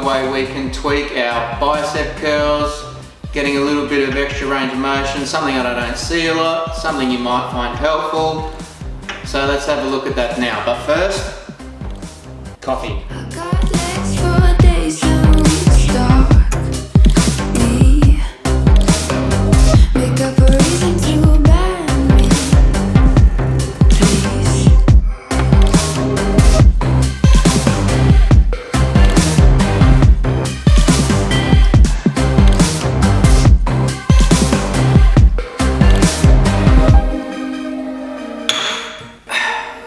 a way we can tweak our bicep curls, getting a little bit of extra range of motion, something that I don't see a lot, something you might find helpful. So let's have a look at that now. But first, coffee.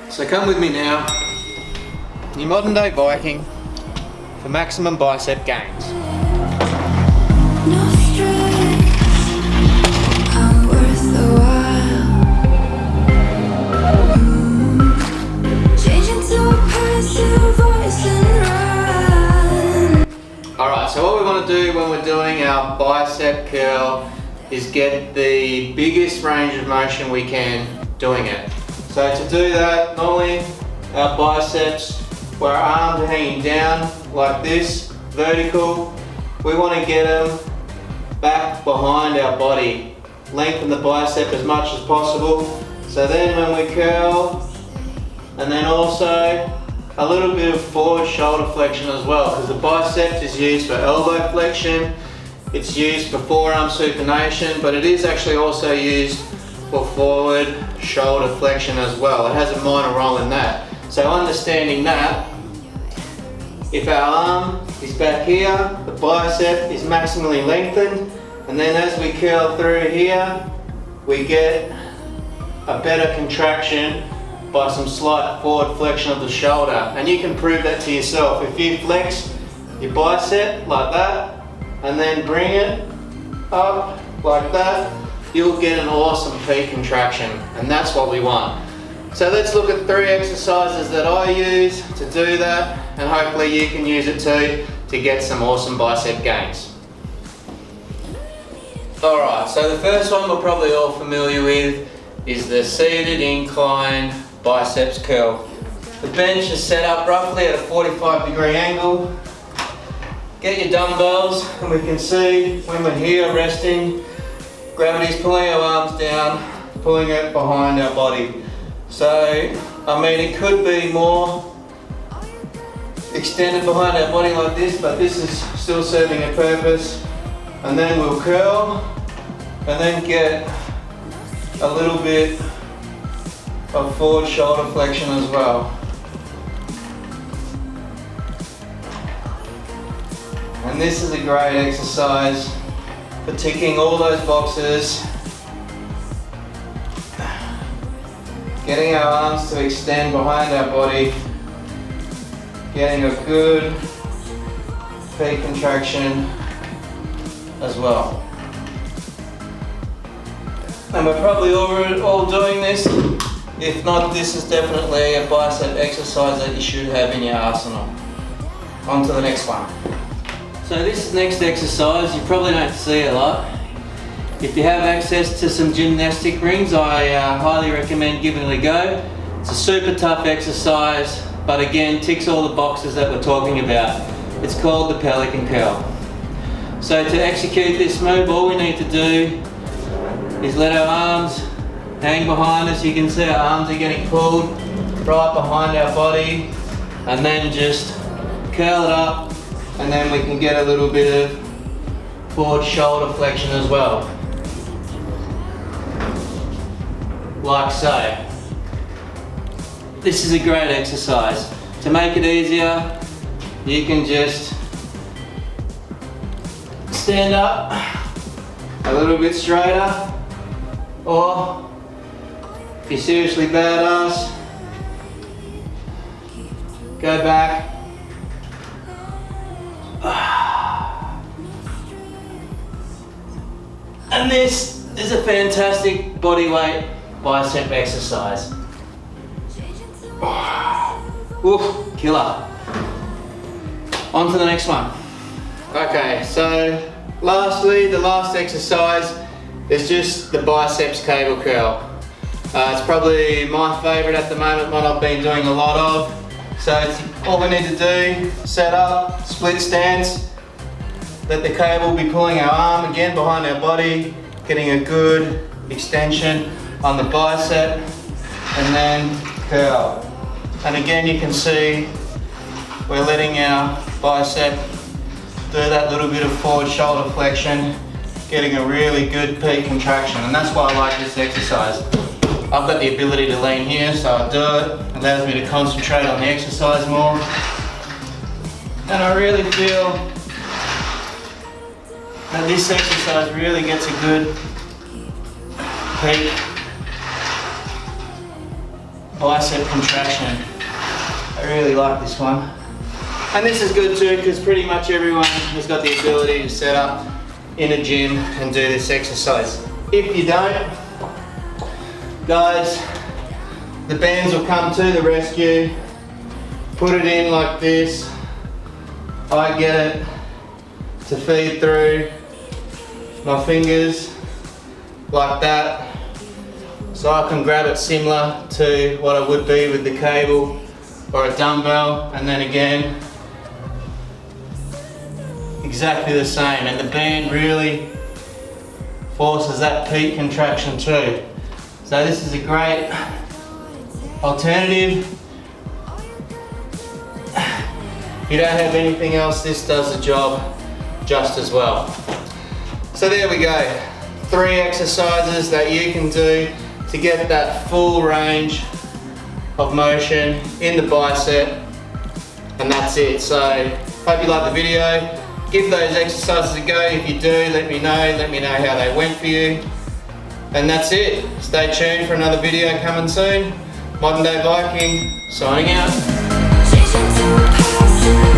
So come with me now, your modern day Viking for maximum bicep gains. No stress, I'm worth the while. Change into a passive voice and run. Alright, so what we want to do when we're doing our bicep curl is get the biggest range of motion we can doing it. So to do that, normally our biceps, where our arms are hanging down like this, vertical, we want to get them back behind our body. Lengthen the bicep as much as possible. So then when we curl, and then also a little bit of forward shoulder flexion as well, because the bicep is used for elbow flexion, it's used for forearm supination, but it is actually also used for forward shoulder flexion as well. It has a minor role in that. So understanding that, if our arm is back here, the bicep is maximally lengthened, and then as we curl through here, we get a better contraction by some slight forward flexion of the shoulder. And you can prove that to yourself. If you flex your bicep like that, and then bring it up like that, you'll get an awesome peak contraction, and that's what we want. So let's look at 3 exercises that I use to do that, and hopefully you can use it too to get some awesome bicep gains. Alright, so the first one we're probably all familiar with is the seated incline biceps curl. The bench is set up roughly at a 45-degree angle. Get your dumbbells, and we can see when we're here resting, gravity's pulling our arms down, pulling it behind our body. So, I mean, it could be more extended behind our body like this, but this is still serving a purpose. And then we'll curl, and then get a little bit of forward shoulder flexion as well. And this is a great exercise for ticking all those boxes, getting our arms to extend behind our body, getting a good peak contraction as well. And we're probably all doing this. If not, this is definitely a bicep exercise that you should have in your arsenal. On to the next one. So this next exercise, you probably don't see a lot. If you have access to some gymnastic rings, I highly recommend giving it a go. It's a super tough exercise, but again, ticks all the boxes that we're talking about. It's called the Pelican Curl. So to execute this move, all we need to do is let our arms hang behind us. You can see our arms are getting pulled right behind our body, and then just curl it up, and then we can get a little bit of forward shoulder flexion as well. Like so. This is a great exercise. To make it easier, you can just stand up a little bit straighter, or if you're seriously badass, go back. And this is a fantastic body weight bicep exercise. Oof, killer. On to the next one. Okay, so lastly, the last exercise is just the biceps cable curl. It's probably my favourite at the moment, what I've been doing a lot of. So it's all we need to do, set up, split stance, let the cable be pulling our arm again behind our body, getting a good extension on the bicep, and then curl. And again you can see we're letting our bicep do that little bit of forward shoulder flexion, getting a really good peak contraction, and that's why I like this exercise. I've got the ability to lean here, so I do it. It allows me to concentrate on the exercise more. And I really feel that this exercise really gets a good peak bicep contraction. I really like this one. And this is good too, because pretty much everyone has got the ability to set up in a gym and do this exercise. If you don't, guys, the bands will come to the rescue. Put it in like this. I get it to feed through my fingers like that, so I can grab it similar to what I would be with the cable or a dumbbell, and then again exactly the same, and the band really forces that peak contraction too. So this is a great alternative. If you don't have anything else, this does the job just as well. So there we go. 3 exercises that you can do to get that full range of motion in the bicep, and that's it. So hope you liked the video. Give those exercises a go. If you do, let me know how they went for you. And that's it. Stay tuned for another video coming soon. Modern Day Viking, signing out. Changing to a passion.